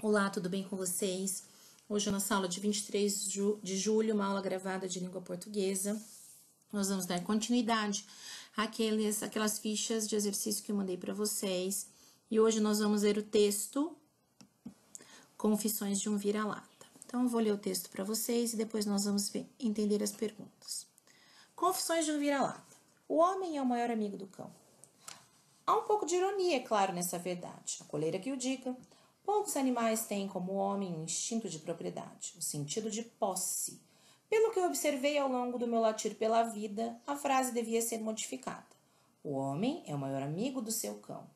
Olá, tudo bem com vocês? Hoje na nossa aula de 23 de julho, uma aula gravada de língua portuguesa. Nós vamos dar continuidade àquelas fichas de exercício que eu mandei para vocês. E hoje nós vamos ler o texto Confissões de um Vira-Lata. Então, eu vou ler o texto para vocês e depois nós vamos entender as perguntas. Confissões de um Vira-Lata. O homem é o maior amigo do cão. Há um pouco de ironia, é claro, nessa verdade. A coleira que o diga. Poucos animais têm como o homem um instinto de propriedade, o sentido de posse. Pelo que eu observei ao longo do meu latir pela vida, a frase devia ser modificada. O homem é o maior amigo do seu cão.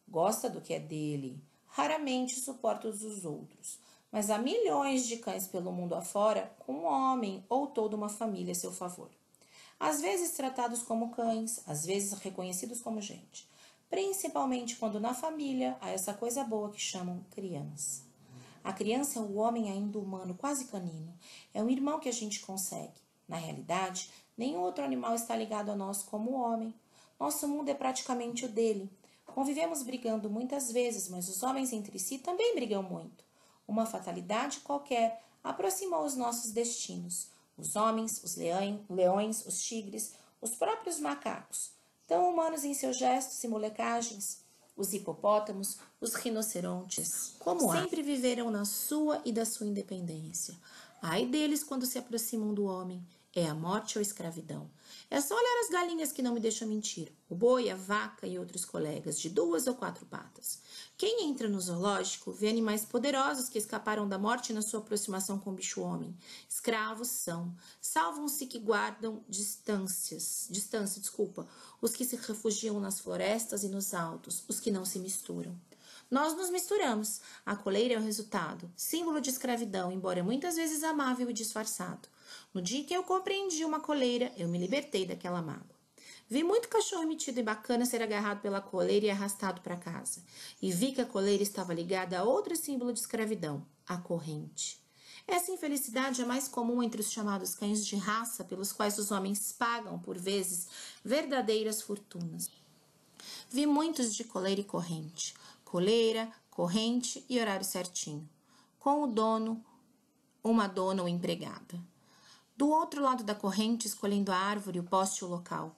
Gosta do que é dele, raramente suporta os dos outros. Mas há milhões de cães pelo mundo afora com um homem ou toda uma família a seu favor. Às vezes tratados como cães, às vezes reconhecidos como gente. Principalmente quando na família há essa coisa boa que chamam criança. A criança é o homem ainda humano, quase canino. É um irmão que a gente consegue. Na realidade, nenhum outro animal está ligado a nós como o homem. Nosso mundo é praticamente o dele. Convivemos brigando muitas vezes, mas os homens entre si também brigam muito. Uma fatalidade qualquer aproximou os nossos destinos. Os homens, os leões, os tigres, os próprios macacos. Tão humanos em seus gestos e molecagens, os hipopótamos, os rinocerontes, como sempre viveram na sua e da sua independência. Ai deles quando se aproximam do homem, é a morte ou a escravidão. É só olhar as galinhas que não me deixam mentir, o boi, a vaca e outros colegas, de 2 ou 4 patas. Quem entra no zoológico vê animais poderosos que escaparam da morte na sua aproximação com o bicho-homem. Escravos são, salvam-se que guardam distância, os que se refugiam nas florestas e nos altos, os que não se misturam. Nós nos misturamos. A coleira é o resultado, símbolo de escravidão, embora muitas vezes amável e disfarçado. No dia que eu compreendi uma coleira, eu me libertei daquela mágoa. Vi muito cachorro metido e bacana ser agarrado pela coleira e arrastado para casa. E vi que a coleira estava ligada a outro símbolo de escravidão, a corrente. Essa infelicidade é mais comum entre os chamados cães de raça, pelos quais os homens pagam, por vezes, verdadeiras fortunas. Vi muitos de coleira e corrente. Coleira, corrente e horário certinho. Com o dono, uma dona ou empregada. Do outro lado da corrente, escolhendo a árvore, o poste e o local.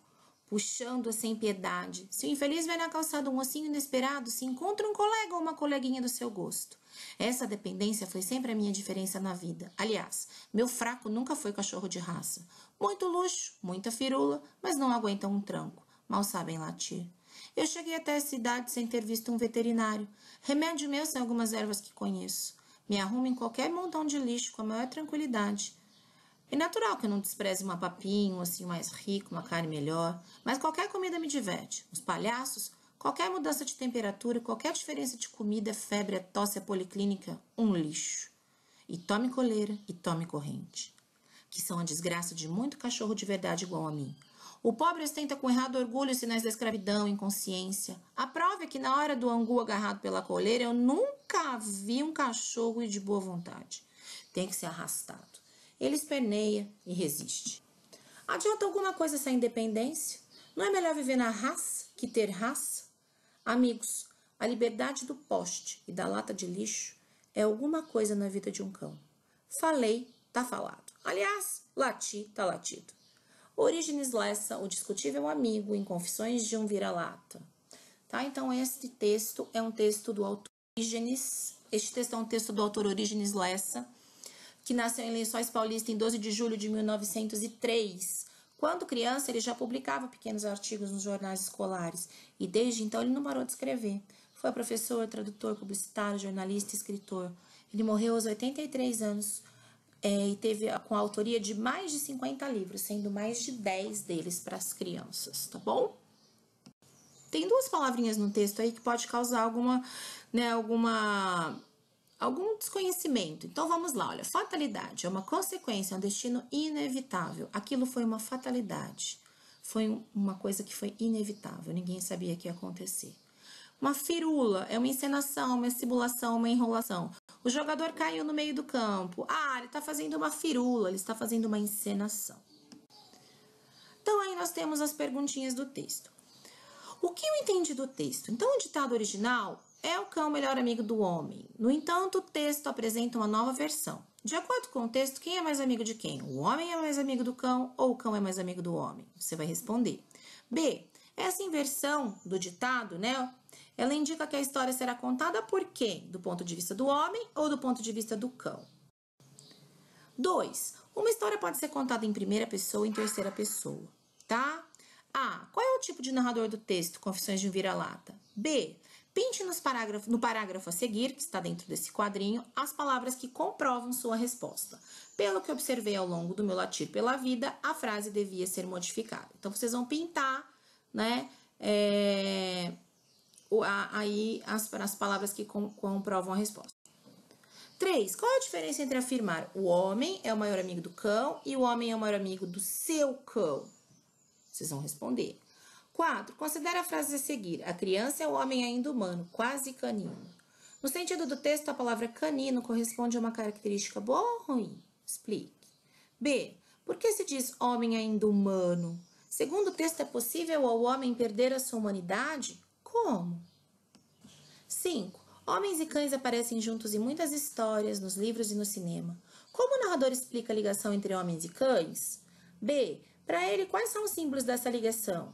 Puxando-a sem piedade. Se o infeliz vê na calçada um ossinho inesperado, se encontra um colega ou uma coleguinha do seu gosto. Essa dependência foi sempre a minha diferença na vida. Aliás, meu fraco nunca foi cachorro de raça. Muito luxo, muita firula, mas não aguentam um tranco. Mal sabem latir. Eu cheguei até a cidade sem ter visto um veterinário. Remédio meu são algumas ervas que conheço. Me arrumo em qualquer montão de lixo com a maior tranquilidade. É natural que eu não despreze uma papinha, um ossinho mais rico, uma carne melhor, mas qualquer comida me diverte. Os palhaços, qualquer mudança de temperatura, qualquer diferença de comida, febre, tosse, policlínica, um lixo. E tome coleira e tome corrente, que são a desgraça de muito cachorro de verdade igual a mim. O pobre ostenta com errado orgulho os sinais da escravidão, inconsciência. A prova é que na hora do angu agarrado pela coleira, eu nunca vi um cachorro de boa vontade. Tem que ser arrastado. Ele esperneia e resiste. Adianta alguma coisa essa independência? Não é melhor viver na raça que ter raça? Amigos, a liberdade do poste e da lata de lixo é alguma coisa na vida de um cão. Falei, tá falado. Aliás, lati, tá latido. Orígenes Lessa, o discutível amigo, em Confissões de um Vira-Lata. Tá? Então, este texto é um texto do autor Orígenes. Este texto é um texto do autor Orígenes Lessa, que nasceu em Lençóis Paulista em 12 de julho de 1903. Quando criança, ele já publicava pequenos artigos nos jornais escolares e desde então ele não parou de escrever. Foi professor, tradutor, publicitário, jornalista e escritor. Ele morreu aos 83 anos e teve com a autoria de mais de 50 livros, sendo mais de 10 deles para as crianças, tá bom? Tem 2 palavrinhas no texto aí que pode causar algum desconhecimento. Então, vamos lá, olha, fatalidade é uma consequência, é um destino inevitável. Aquilo foi uma fatalidade, foi uma coisa que foi inevitável, ninguém sabia que ia acontecer. Uma firula é uma encenação, uma simulação, uma enrolação. O jogador caiu no meio do campo. Ele está fazendo uma firula, ele está fazendo uma encenação. Então, aí nós temos as perguntinhas do texto. O que eu entendi do texto? Então, o ditado original é o cão o melhor amigo do homem? No entanto, o texto apresenta uma nova versão. De acordo com o texto, quem é mais amigo de quem? O homem é mais amigo do cão ou o cão é mais amigo do homem? Você vai responder. B. Essa inversão do ditado, né? Ela indica que a história será contada por quem? Do ponto de vista do homem ou do ponto de vista do cão? 2. Uma história pode ser contada em primeira pessoa ou em terceira pessoa, tá? A. Qual é o tipo de narrador do texto? Confissões de um vira-lata. B. Pinte no parágrafo a seguir, que está dentro desse quadrinho, as palavras que comprovam sua resposta. Pelo que observei ao longo do meu latir pela vida, a frase devia ser modificada. Então, vocês vão pintar, né, aí as palavras que comprovam a resposta. 3. Qual é a diferença entre afirmar o homem é o maior amigo do cão e o homem é o maior amigo do seu cão? Vocês vão responder. 4. Considere a frase a seguir. A criança é o homem ainda humano, quase canino. No sentido do texto, a palavra canino corresponde a uma característica boa ou ruim? Explique. B. Por que se diz homem ainda humano? Segundo o texto, é possível ao homem perder a sua humanidade? Como? 5. Homens e cães aparecem juntos em muitas histórias, nos livros e no cinema. Como o narrador explica a ligação entre homens e cães? B. Para ele, quais são os símbolos dessa ligação?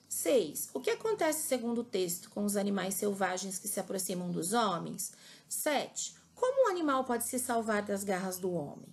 6. O que acontece segundo o texto com os animais selvagens que se aproximam dos homens? 7. Como um animal pode se salvar das garras do homem?